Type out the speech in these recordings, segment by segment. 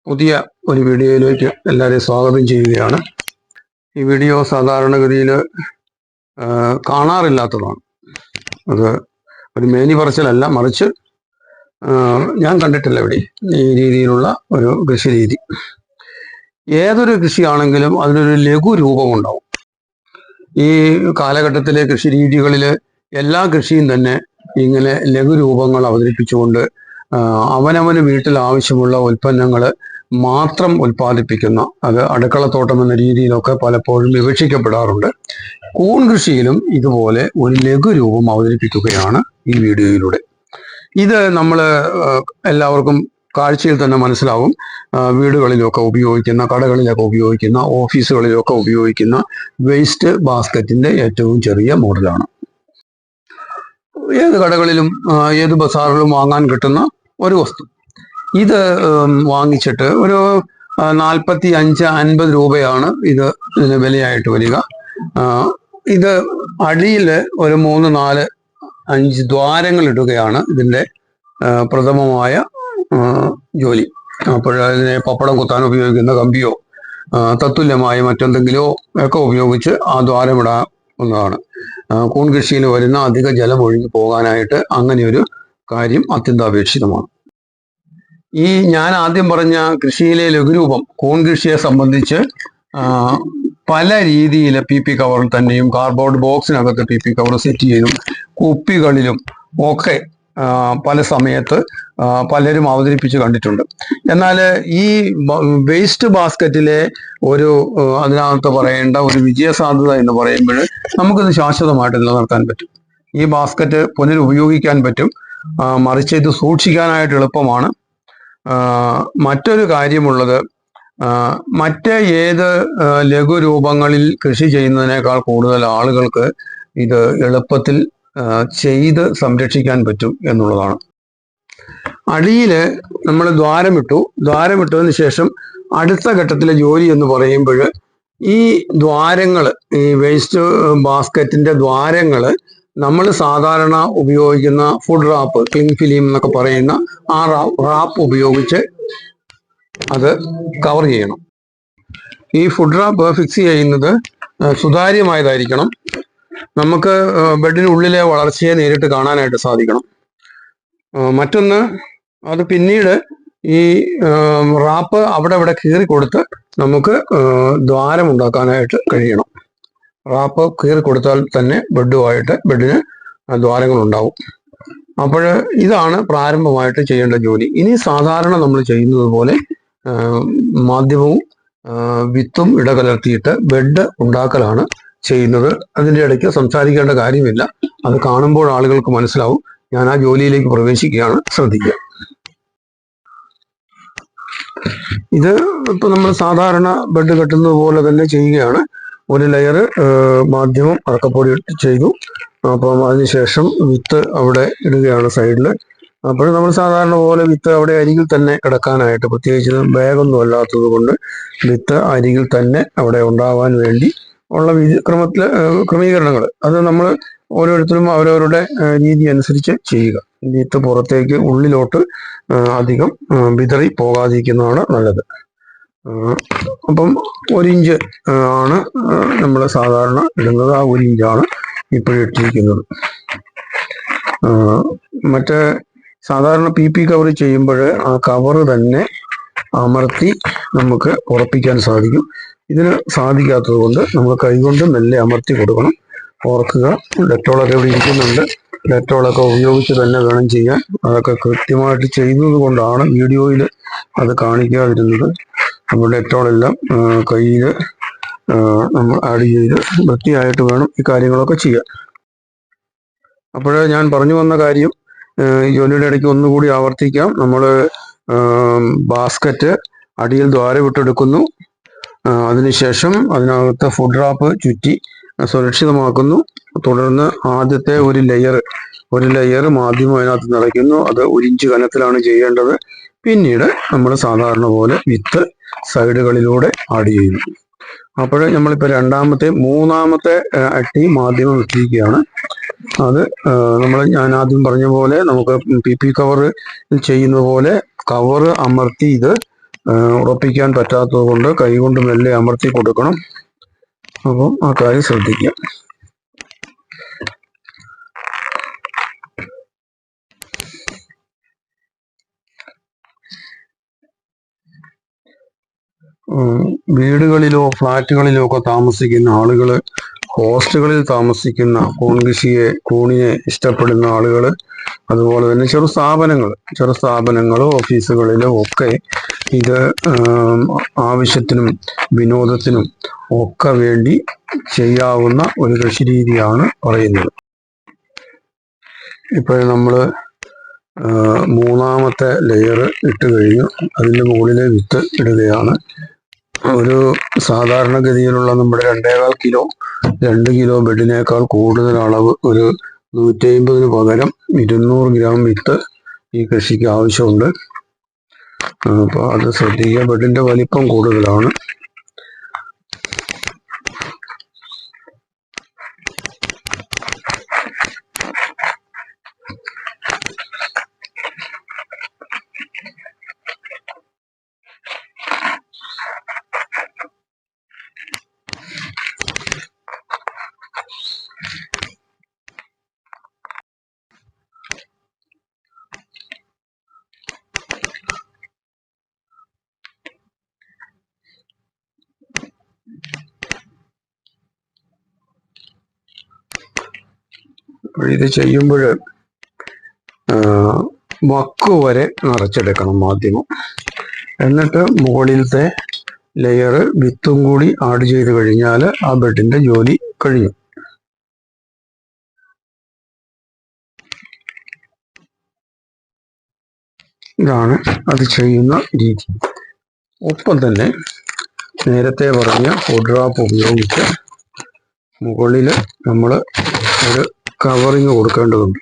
പുതിയ ഒരു വീഡിയോയിലേക്ക് എല്ലാവരെയും സ്വാഗതം ചെയ്യുകയാണ്. ഈ വീഡിയോ സാധാരണഗതിയിൽ കാണാറില്ലാത്തതാണ്. അത് ഒരു മേനി പറച്ചിലല്ല, മറിച്ച് ഞാൻ കണ്ടിട്ടില്ല ഇവിടെ ഈ രീതിയിലുള്ള ഒരു കൃഷി രീതി. ഏതൊരു കൃഷിയാണെങ്കിലും അതിനൊരു ലഘു രൂപമുണ്ടാവും. ഈ കാലഘട്ടത്തിലെ കൃഷി രീതികളിൽ എല്ലാ കൃഷിയും തന്നെ ഇങ്ങനെ ലഘുരൂപങ്ങൾ അവതരിപ്പിച്ചുകൊണ്ട് അവനവന് വീട്ടിൽ ആവശ്യമുള്ള ഉൽപ്പന്നങ്ങൾ മാത്രം ഉൽപ്പാദിപ്പിക്കുന്ന, അത് അടുക്കളത്തോട്ടം എന്ന രീതിയിലൊക്കെ പലപ്പോഴും വിവക്ഷിക്കപ്പെടാറുണ്ട്. കൂൺ കൃഷിയിലും ഇതുപോലെ ഒരു ലഘുരൂപം അവതരിപ്പിക്കുകയാണ് ഈ വീഡിയോയിലൂടെ. ഇത് നമ്മൾ എല്ലാവർക്കും കാഴ്ചയിൽ തന്നെ മനസ്സിലാവും. വീടുകളിലൊക്കെ ഉപയോഗിക്കുന്ന, കടകളിലൊക്കെ ഉപയോഗിക്കുന്ന, ഓഫീസുകളിലൊക്കെ ഉപയോഗിക്കുന്ന വേസ്റ്റ് ബാസ്ക്കറ്റിന്റെ ഏറ്റവും ചെറിയ മോഡലാണ്. ഏത് കടകളിലും ഏത് ബസാറിലും വാങ്ങാൻ കിട്ടുന്ന ഒരു വസ്തു. ഇത് വാങ്ങിച്ചിട്ട് ഒരു 45-50 രൂപയാണ് ഇതിന് വിലയായിട്ട് വരിക. ഇത് അടിയിൽ ഒരു 3-4-5 ദ്വാരങ്ങൾ ഇടുകയാണ് ഇതിൻ്റെ പ്രഥമമായ ജോലി. അതിനെ പപ്പടം കുത്താൻ ഉപയോഗിക്കുന്ന കമ്പിയോ തത്തുല്യമായ മറ്റെന്തെങ്കിലോ ഒക്കെ ഉപയോഗിച്ച് ആ ദ്വാരമിടാവുന്നതാണ്. കൂൺ കൃഷിയിൽ വരുന്ന അധിക ജലം ഒഴുകി പോകാനായിട്ട് അങ്ങനെയൊരു കാര്യം അത്യന്താപേക്ഷിതമാണ്. ഈ ഞാൻ ആദ്യം പറഞ്ഞ കൃഷിയിലെ ലഘുരൂപം കൂൺ കൃഷിയെ സംബന്ധിച്ച് പല രീതിയിൽ PP കവറിൽ തന്നെയും കാർഡ്ബോർഡ് ബോക്സിനകത്ത് PP കവർ സെറ്റ് ചെയ്തും കുപ്പികളിലും ഒക്കെ പല സമയത്ത് പലരും അവതരിപ്പിച്ച് കണ്ടിട്ടുണ്ട്. എന്നാൽ ഈ വേസ്റ്റ് ബാസ്ക്കറ്റിലെ അതിനകത്ത് പറയേണ്ട ഒരു വിജയസാധ്യത എന്ന് പറയുമ്പോൾ നമുക്കിത് ശാശ്വതമായിട്ട് നിലനിർത്താൻ പറ്റും. ഈ ബാസ്ക്കറ്റ് പുനരുപയോഗിക്കാൻ പറ്റും. മറിച്ച് ഇത് സൂക്ഷിക്കാനായിട്ട് എളുപ്പമാണ്. മറ്റൊരു കാര്യമുള്ളത്, മറ്റ് ഏത് ലഘുരൂപങ്ങളിൽ കൃഷി ചെയ്യുന്നതിനേക്കാൾ കൂടുതൽ ആളുകൾക്ക് ഇത് എളുപ്പത്തിൽ ചെയ്ത് സംരക്ഷിക്കാൻ പറ്റും എന്നുള്ളതാണ്. അടിയിൽ നമ്മൾ ദ്വാരമിട്ടതിന് ശേഷം അടുത്ത ഘട്ടത്തിലെ ജോലി എന്ന് പറയുമ്പോൾ ഈ ദ്വാരങ്ങൾ, ഈ വേസ്റ്റ് ബാസ്ക്കറ്റിന്റെ ദ്വാരങ്ങൾ നമ്മൾ സാധാരണ ഉപയോഗിക്കുന്ന ഫുഡ് റാപ്പ്, ക്ലിംഗ് ഫിലിം എന്നൊക്കെ പറയുന്ന ആ റാപ്പ് ഉപയോഗിച്ച് അത് കവർ ചെയ്യണം. ഈ ഫുഡ് റാപ്പ് ഫിക്സ് ചെയ്യുന്നത് സുതാര്യമായതായിരിക്കണം. നമുക്ക് ബെഡിനുള്ളിലെ വളർച്ചയെ നേരിട്ട് കാണാനായിട്ട് സാധിക്കണം. മറ്റൊന്ന്, അത് പിന്നീട് ഈ റാപ്പ് അവിടെ കീറി കൊടുത്ത് നമുക്ക് ദ്വാരം ഉണ്ടാക്കാനായിട്ട് കഴിയണം. റാപ്പ് കീറി കൊടുത്താൽ തന്നെ ബെഡിന് ദ്വാരങ്ങൾ ഉണ്ടാവും. അപ്പോൾ ഇതാണ് പ്രാരംഭമായിട്ട് ചെയ്യേണ്ട ജോലി. ഇനി സാധാരണ നമ്മൾ ചെയ്യുന്നത് പോലെ മാധ്യമവും വിത്തും ഇടകലർത്തിയിട്ട് ബെഡ് ഉണ്ടാക്കലാണ് ചെയ്യുന്നത്. അതിൻ്റെ ഇടയ്ക്ക് സംസാരിക്കേണ്ട കാര്യമില്ല. അത് കാണുമ്പോൾ ആളുകൾക്ക് മനസ്സിലാവും. ഞാൻ ആ ജോലിയിലേക്ക് പ്രവേശിക്കുകയാണ്, ശ്രദ്ധിക്കുക. ഇത് ഇപ്പൊ നമ്മൾ സാധാരണ ബെഡ് കെട്ടുന്നത് പോലെ തന്നെ ചെയ്യുകയാണ്. ഒരു ലെയർ മാധ്യമം അറക്കപ്പൊടി ചെയ്തു. അപ്പം അതിനുശേഷം വിത്ത് അവിടെ ഇടുകയാണ് സൈഡിൽ. അപ്പോൾ നമ്മൾ സാധാരണ പോലെ വിത്ത് അവിടെ അരികിൽ തന്നെ കിടക്കാനായിട്ട്, പ്രത്യേകിച്ച് ബാഗൊന്നും അല്ലാത്തത് കൊണ്ട് വിത്ത് അരികിൽ തന്നെ അവിടെ ഉണ്ടാവാൻ വേണ്ടി ഉള്ള ക്രമീകരണങ്ങൾ അത് നമ്മൾ ഓരോരുത്തരും അവരവരുടെ രീതി അനുസരിച്ച് ചെയ്യുക. വിത്ത് പുറത്തേക്ക് ഉള്ളിലോട്ട് അധികം വിതറി പോകാതിരിക്കുന്നതാണ് നല്ലത്. അപ്പം 1 ഇഞ്ച് ആണ് നമ്മൾ സാധാരണ ഇടുന്നത്. ആ 1 ഇഞ്ചാണ് ഇപ്പോഴിട്ടിരിക്കുന്നത്. മറ്റേ സാധാരണ PP കവർ ചെയ്യുമ്പോൾ ആ കവർ തന്നെ അമർത്തി നമുക്ക് ഉറപ്പിക്കാൻ സാധിക്കും. ഇതിന് സാധിക്കാത്തത് കൊണ്ട് നമ്മൾ കൈകൊണ്ട് മെല്ലെ അമർത്തി കൊടുക്കണം. ഓർക്കുക, ഡെറ്റോളൊക്കെ ഇവിടെ ഇരിക്കുന്നുണ്ട്. ഡെറ്റോളൊക്കെ ഉപയോഗിച്ച് തന്നെ വേണം ചെയ്യാൻ. അതൊക്കെ കൃത്യമായിട്ട് ചെയ്യുന്നത് കൊണ്ടാണ് വീഡിയോയിൽ അത് കാണിക്കാതിരുന്നത്. നമ്മൾ ഡെറ്റോളെല്ലാം കയ്യിൽ നമ്മൾ ആഡ് ചെയ്ത് വൃത്തിയായിട്ട് വേണം ഈ കാര്യങ്ങളൊക്കെ ചെയ്യാൻ. അപ്പോൾ ഞാൻ പറഞ്ഞു വന്ന കാര്യം ജോലിയുടെ ഇടയ്ക്ക് ഒന്നുകൂടി ആവർത്തിക്കാം. നമ്മൾ ബാസ്ക്കറ്റ് അടിയിൽ ദ്വാരമിട്ടെടുക്കുന്നു. അതിനുശേഷം അതിനകത്ത് ഫുഡ് റാപ്പ് ചുറ്റി സുരക്ഷിതമാക്കുന്നു. തുടർന്ന് ആദ്യത്തെ ഒരു ലെയർ മാധ്യമം അതിനകത്ത് നിറയ്ക്കുന്നു. അത് 1 ഇഞ്ച് കനത്തിലാണ് ചെയ്യേണ്ടത്. പിന്നീട് നമ്മൾ സാധാരണ പോലെ വിത്ത് സൈഡുകളിലൂടെ ആഡ് ചെയ്യുന്നു. അപ്പോൾ നമ്മളിപ്പോൾ മൂന്നാമത്തെ അട്ടി മാധ്യമം ഇട്ടിരിക്കുകയാണ്. അത് ഞാൻ ആദ്യം പറഞ്ഞ പോലെ നമുക്ക് PP കവർ ചെയ്യുന്ന പോലെ കവർ അമർത്തി ഇത് ഉറപ്പിക്കാൻ പറ്റാത്തത് കൊണ്ട് കൈകൊണ്ട് മെല്ലെ അമർത്തി കൊടുക്കണം. അപ്പം ആ കാര്യം ശ്രദ്ധിക്കുക. വീടുകളിലോ ഫ്ലാറ്റുകളിലോ ഒക്കെ താമസിക്കുന്ന ആളുകൾ, ഹോസ്റ്റലുകളിൽ താമസിക്കുന്ന കൂണിനെ ഇഷ്ടപ്പെടുന്ന ആളുകൾ, അതുപോലെ തന്നെ ചെറു സ്ഥാപനങ്ങൾ ഓഫീസുകളിലും ഒക്കെ ഇത് ആവശ്യത്തിനും വിനോദത്തിനും ഒക്കെ വേണ്ടി ചെയ്യാവുന്ന ഒരു കൃഷി രീതിയാണ് പറയുന്നത്. ഇപ്പോൾ നമ്മൾ മൂന്നാമത്തെ ലെയർ ഇട്ട് കഴിഞ്ഞു. അതിൻ്റെ മുകളിലെ വിത്ത് ഇടുകയാണ്. ഒരു സാധാരണഗതിയിലുള്ള നമ്മുടെ 2.25 കിലോ 2 കിലോ ബെഡിനേക്കാൾ കൂടുതൽ അളവ്, ഒരു 150 പകരം 200 ഗ്രാം വിത്ത് ഈ കൃഷിക്ക് ആവശ്യമുണ്ട്. അപ്പോൾ അത് ശ്രദ്ധിക്കുക. ബെഡിൻ്റെ വലിപ്പം കൂടുതലാണ്. ഇത് ചെയ്യുമ്പോൾ വക്ക് വരെ നിറച്ചെടുക്കണം മാധ്യമം. എന്നിട്ട് മുകളിലത്തെ ലെയർ വിത്തും കൂടി ആഡ് ചെയ്ത് കഴിഞ്ഞാൽ ആ ബെഡിൻ്റെ ജോലി കഴിഞ്ഞു. ഇതാണ് അത് ചെയ്യുന്ന രീതി. ഒപ്പം തന്നെ നേരത്തെ പറഞ്ഞ ഫുഡ് ഉപയോഗിച്ച് മുകളിൽ നമ്മൾ ഒരു കവറിങ് കൊടുക്കേണ്ടതുണ്ട്.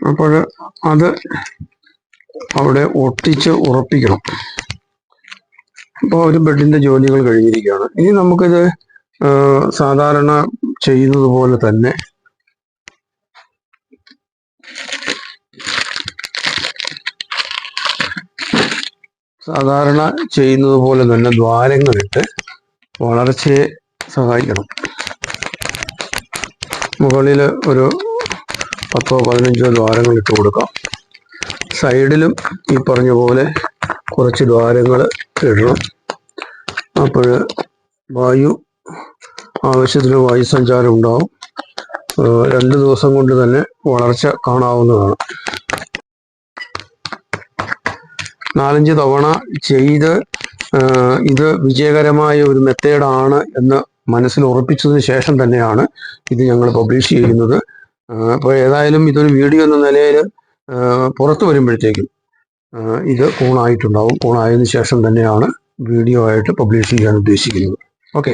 അപ്പോൾ അത് അവിടെ ഒട്ടിച്ച് ഉറപ്പിക്കണം. അപ്പോൾ ഒരു ബെഡിൻ്റെ ജോലികൾ കഴിഞ്ഞിരിക്കുകയാണ്. ഇനി നമുക്കിത് സാധാരണ ചെയ്യുന്നത് പോലെ തന്നെ ദ്വാരങ്ങളിട്ട് വളർച്ചയെ സഹായിക്കണം. മുകളിൽ ഒരു 10-15 ദ്വാരങ്ങൾ ഇട്ട് കൊടുക്കാം. സൈഡിലും ഈ പറഞ്ഞ പോലെ കുറച്ച് ദ്വാരങ്ങൾ ഇടണം. അപ്പോൾ ആവശ്യത്തിന് വായു സഞ്ചാരം ഉണ്ടാവും. 2 ദിവസം കൊണ്ട് തന്നെ വളർച്ച കാണാവുന്നതാണ്. 4-5 തവണ ചെയ്ത് ഇത് വിജയകരമായ ഒരു മെത്തേഡാണ് എന്ന് മനസ്സിൽ ഉറപ്പിച്ചതിന് ശേഷം തന്നെയാണ് ഇത് ഞങ്ങൾ പബ്ലിഷ് ചെയ്യുന്നത്. അപ്പോൾ ഏതായാലും ഇതൊരു വീഡിയോ എന്ന നിലയിൽ പുറത്തു വരുമ്പോഴത്തേക്കും ഇത് ഓണായിട്ടുണ്ടാവും. ഓണായതിനു ശേഷം തന്നെയാണ് വീഡിയോ ആയിട്ട് പബ്ലിഷ് ചെയ്യാൻ ഉദ്ദേശിക്കുന്നത്. ഓക്കെ.